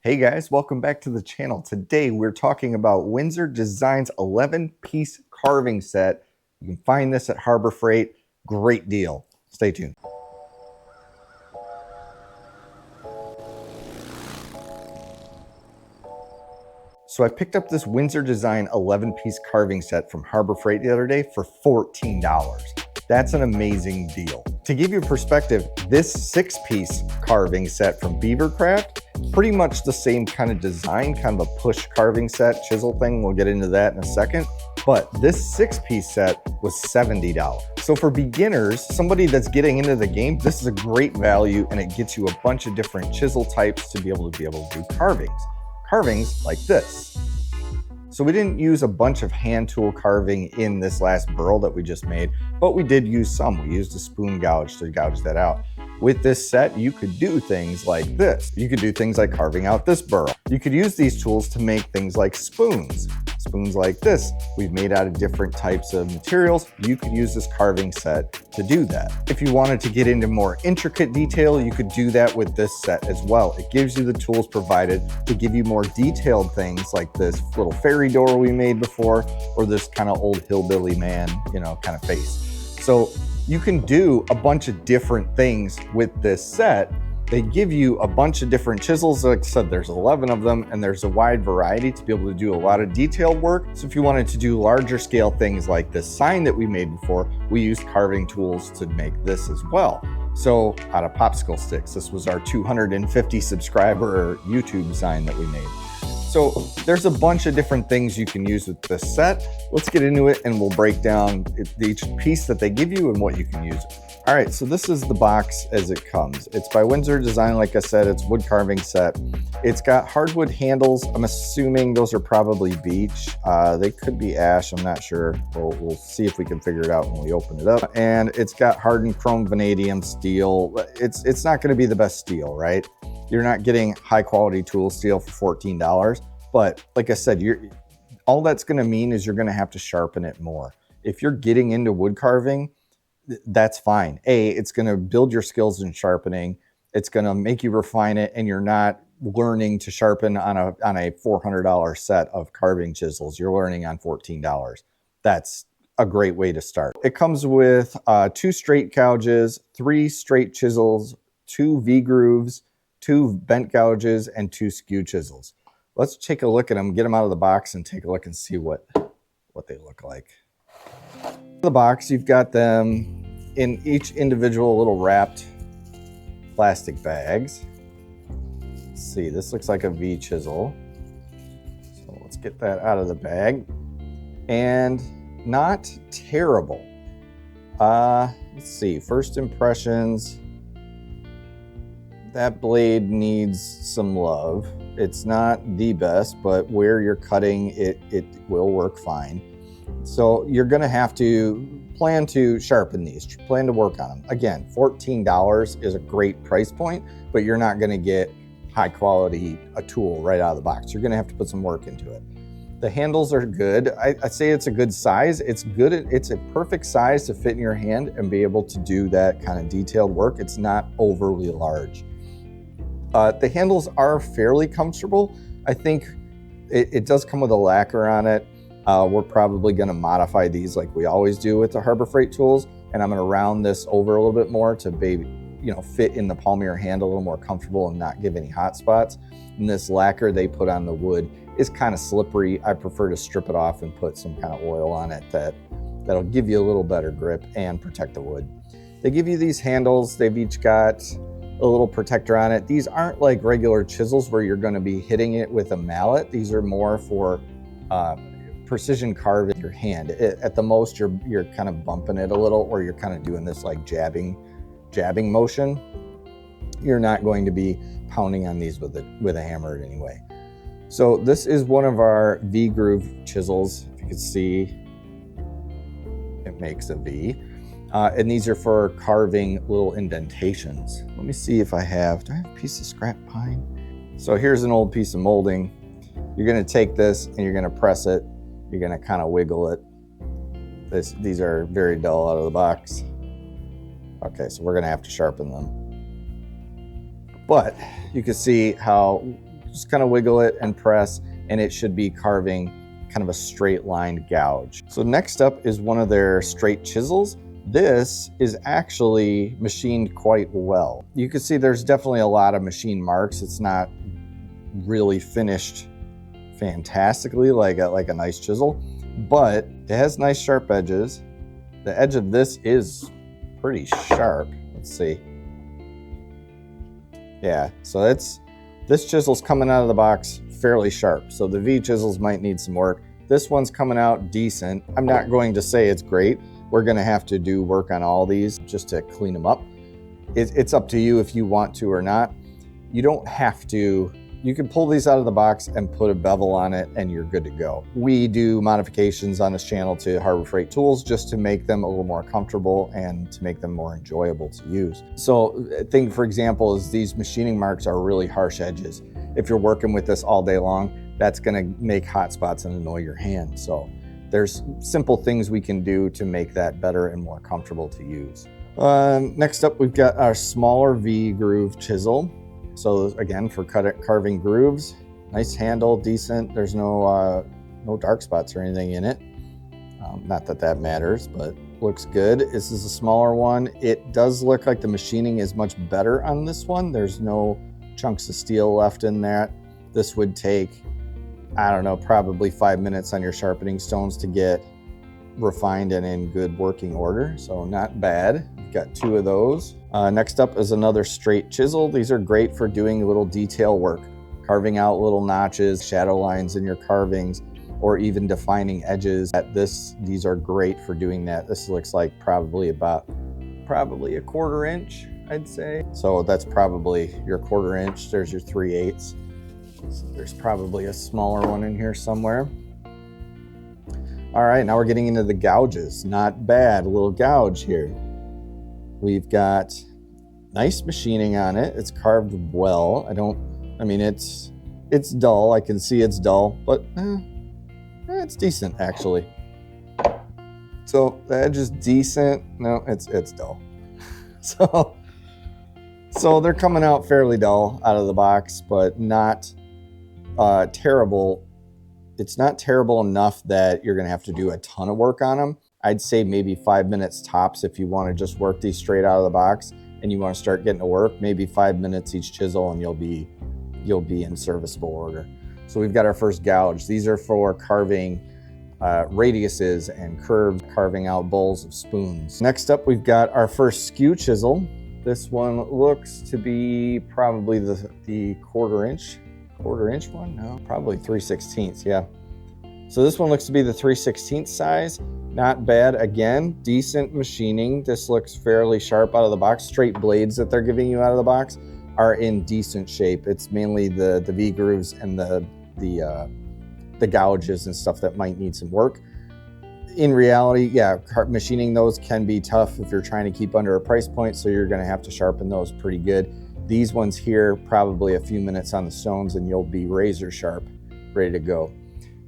Hey guys, welcome back to the channel. Today we're talking about Windsor Design's 11-piece carving set. You can find this at Harbor Freight. Great deal. Stay tuned. So I picked up this Windsor Design 11-piece carving set from Harbor Freight the other day for $14. That's an amazing deal. To give you perspective, this 6-piece carving set from Beavercraft, pretty much the same kind of design, kind of a push carving set, chisel thing. We'll get into that in a second. But this 6-piece set was $70. So for beginners, somebody that's getting into the game, this is a great value and it gets you a bunch of different chisel types to be able to do carvings. Carvings like this. So we didn't use a bunch of hand tool carving in this last burl that we just made, but we did use some. We used a spoon gouge to gouge that out. With this set, you could do things like this. You could do things like carving out this burl. You could use these tools to make things like spoons. Spoons like this, we've made out of different types of materials. You could use this carving set to do that. If you wanted to get into more intricate detail, you could do that with this set as well. It gives you the tools provided to give you more detailed things like this little fairy door we made before, or this kind of old hillbilly man, kind of face. So you can do a bunch of different things with this set. They give you a bunch of different chisels. Like I said, there's 11 of them and there's a wide variety to be able to do a lot of detailed work. So if you wanted to do larger scale things like this sign that we made before, we used carving tools to make this as well. So out of popsicle sticks, this was our 250 subscriber YouTube sign that we made. So there's a bunch of different things you can use with this set. Let's get into it and we'll break down each piece that they give you and what you can use. All right, so this is the box as it comes. It's by Windsor Design. Like I said, it's wood carving set. It's got hardwood handles. I'm assuming those are probably beech. They could be ash, I'm not sure. We'll see if we can figure it out when we open it up. And it's got hardened chrome vanadium steel. It's not gonna be the best steel, right? You're not getting high quality tool steel for $14. But like I said, all that's gonna mean is you're gonna have to sharpen it more. If you're getting into wood carving, that's fine. It's going to build your skills in sharpening. It's going to make you refine it, and you're not learning to sharpen on a $400 set of carving chisels. You're learning on $14. That's a great way to start. It comes with 2 straight gouges, 3 straight chisels, 2 V-grooves, 2 bent gouges, and 2 skew chisels. Let's take a look at them, get them out of the box, and take a look and see what they look like. The box, you've got them in each individual little wrapped plastic bags. Let's see, this looks like a V chisel. So let's get that out of the bag. And not terrible. Let's see, first impressions. That blade needs some love. It's not the best, but where you're cutting, it will work fine. So you're gonna have to plan to sharpen these, plan to work on them. Again, $14 is a great price point, but you're not gonna get high quality a tool right out of the box. You're gonna have to put some work into it. The handles are good. I'd say it's a good size. It's a perfect size to fit in your hand and be able to do that kind of detailed work. It's not overly large. The handles are fairly comfortable. I think it does come with a lacquer on it. We're probably going to modify these like we always do with the Harbor Freight tools, and I'm going to round this over a little bit more to fit in the palm of your hand a little more comfortable and not give any hot spots. And this lacquer they put on the wood is kind of slippery. I prefer to strip it off and put some kind of oil on it that'll give you a little better grip and protect the wood. They give you these handles. They've each got a little protector on it. These aren't like regular chisels where you're going to be hitting it with a mallet. These are more for precision carve with your hand. At the most, you're kind of bumping it a little, or you're kind of doing this like jabbing motion. You're not going to be pounding on these with a hammer anyway. So this is one of our V-groove chisels. If you can see, it makes a V. And these are for carving little indentations. Let me see if do I have a piece of scrap pine? So here's an old piece of molding. You're gonna take this and you're gonna press it. You're gonna kind of wiggle it. These are very dull out of the box. Okay, so we're gonna have to sharpen them. But you can see how just kind of wiggle it and press, and it should be carving kind of a straight line gouge. So next up is one of their straight chisels. This is actually machined quite well. You can see there's definitely a lot of machine marks. It's not really finished fantastically like a nice chisel, but it has nice sharp edges. The edge of this is pretty sharp. Let's see. Yeah, so this chisel's coming out of the box fairly sharp. So the V chisels might need some work. This one's coming out decent. I'm not going to say it's great. We're gonna have to do work on all these just to clean them up. It's up to you if you want to or not. You don't have to. You can pull these out of the box and put a bevel on it and you're good to go. We do modifications on this channel to Harbor Freight tools just to make them a little more comfortable and to make them more enjoyable to use. So think, for example, is these machining marks are really harsh edges. If you're working with this all day long, that's gonna make hot spots and annoy your hand. So there's simple things we can do to make that better and more comfortable to use. Next up, we've got our smaller V groove chisel. So again, for carving grooves, nice handle, decent. There's no dark spots or anything in it. Not that that matters, but looks good. This is a smaller one. It does look like the machining is much better on this one. There's no chunks of steel left in that. This would take, I don't know, probably 5 minutes on your sharpening stones to get refined and in good working order. So not bad. We've got 2 of those. Next up is another straight chisel. These are great for doing little detail work, carving out little notches, shadow lines in your carvings, or even defining edges. These are great for doing that. This looks like probably a 1/4 inch, I'd say. So that's probably your 1/4 inch. There's your 3/8. So there's probably a smaller one in here somewhere. All right, now we're getting into the gouges. Not bad, a little gouge here. We've got nice machining on it. It's carved well. I mean, it's dull. I can see it's dull, but it's decent actually. So the edge is decent. No, it's dull. So they're coming out fairly dull out of the box, but not terrible. It's not terrible enough that you're gonna have to do a ton of work on them. I'd say maybe 5 minutes tops if you wanna just work these straight out of the box and you wanna start getting to work, maybe 5 minutes each chisel and you'll be in serviceable order. So we've got our first gouge. These are for carving radiuses and curves, carving out bowls of spoons. Next up, we've got our first skew chisel. This one looks to be probably the 1/4 inch one? No, probably 3/16, yeah. So this one looks to be the 3/16 size. Not bad, again, decent machining. This looks fairly sharp out of the box. Straight blades that they're giving you out of the box are in decent shape. It's mainly the V grooves and the gouges and stuff that might need some work. In reality, yeah, machining those can be tough if you're trying to keep under a price point, so you're gonna have to sharpen those pretty good. These ones here, probably a few minutes on the stones and you'll be razor sharp, ready to go.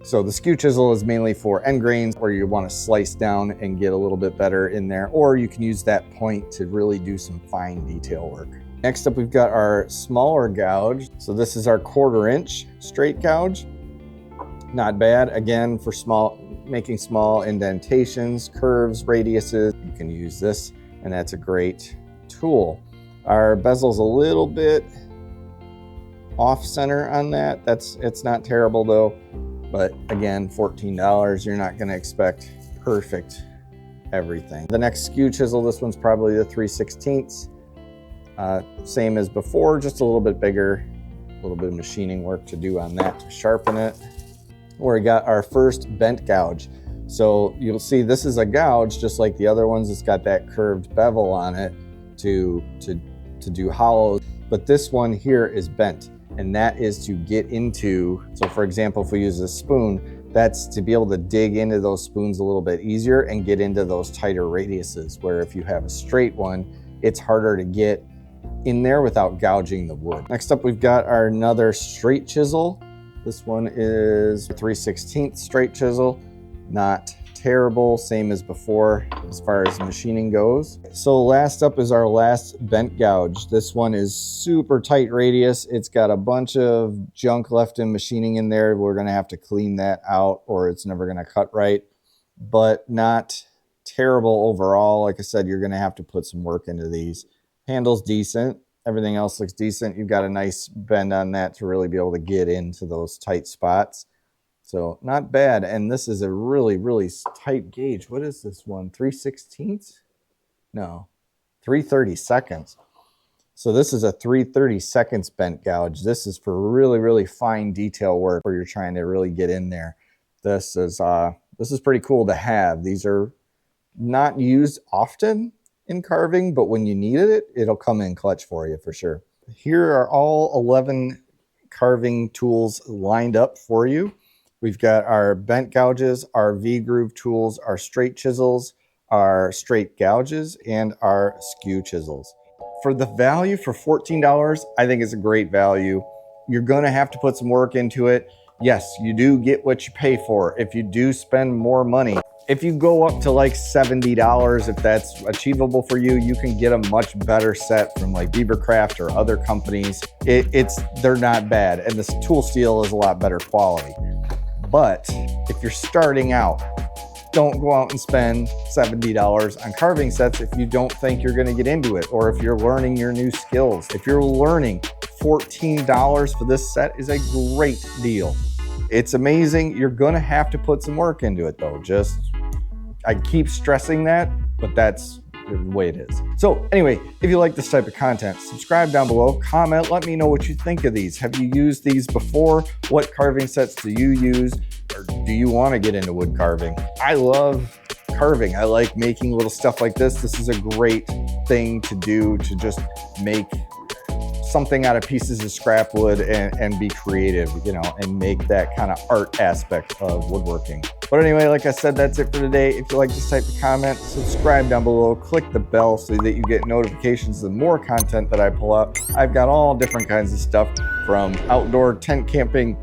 So the skew chisel is mainly for end grains, or you want to slice down and get a little bit better in there, or you can use that point to really do some fine detail work. Next up, we've got our smaller gouge. So this is our 1/4 inch straight gouge. Not bad, again, for making small indentations, curves, radiuses. You can use this, and that's a great tool. Our bezel's a little bit off center on that. It's not terrible though. But again, $14, you're not gonna expect perfect everything. The next skew chisel, this one's probably the 3/16. Same as before, just a little bit bigger, a little bit of machining work to do on that to sharpen it. We got our first bent gouge. So you'll see this is a gouge just like the other ones. It's got that curved bevel on it to do hollows, but this one here is bent. And that is to get into, so for example, if we use a spoon, that's to be able to dig into those spoons a little bit easier and get into those tighter radiuses, where if you have a straight one, it's harder to get in there without gouging the wood. Next up, we've got another straight chisel. This one is 3/16 straight chisel. Not terrible, same as before as far as machining goes. So last up is our last bent gouge. This one is super tight radius. It's got a bunch of junk left in machining in there. We're gonna have to clean that out or it's never gonna cut right, but not terrible overall. Like I said, you're gonna have to put some work into these. Handle's decent. Everything else looks decent. You've got a nice bend on that to really be able to get into those tight spots. So not bad. And this is a really, really tight gauge. What is this one? 3/16? No, 3/32. So this is a 3/32 bent gouge. This is for really, really fine detail work where you're trying to really get in there. This is pretty cool to have. These are not used often in carving, but when you needed it, it'll come in clutch for you for sure. Here are all 11 carving tools lined up for you. We've got our bent gouges, our V-groove tools, our straight chisels, our straight gouges, and our skew chisels. For the value for $14, I think it's a great value. You're gonna have to put some work into it. Yes, you do get what you pay for. If you do spend more money, if you go up to like $70, if that's achievable for you, you can get a much better set from like Beavercraft or other companies. They're not bad, and this tool steel is a lot better quality. But if you're starting out, don't go out and spend $70 on carving sets if you don't think you're gonna get into it, or if you're learning your new skills. If you're learning, $14 for this set is a great deal. It's amazing. You're gonna have to put some work into it though. I keep stressing that, but that's the way it is. So anyway, if you like this type of content, subscribe down below, comment, let me know what you think of these. Have you used these before? What carving sets do you use? Or do you want to get into wood carving? I love carving. I like making little stuff like this. This is a great thing to do, to just make something out of pieces of scrap wood and be creative, you know, and make that kind of art aspect of woodworking. But anyway, like I said, that's it for today. If you like this type of comment, subscribe down below, click the bell so that you get notifications of more content that I pull out. I've got all different kinds of stuff, from outdoor tent camping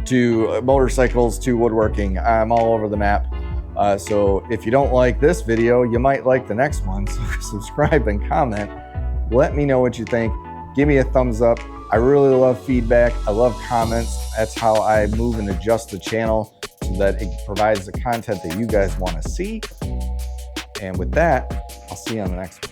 to motorcycles to woodworking. I'm all over the map. So if you don't like this video, you might like the next one. So subscribe and comment. Let me know what you think. Give me a thumbs up. I really love feedback. I love comments. That's how I move and adjust the channel so that it provides the content that you guys want to see. And with that, I'll see you on the next one.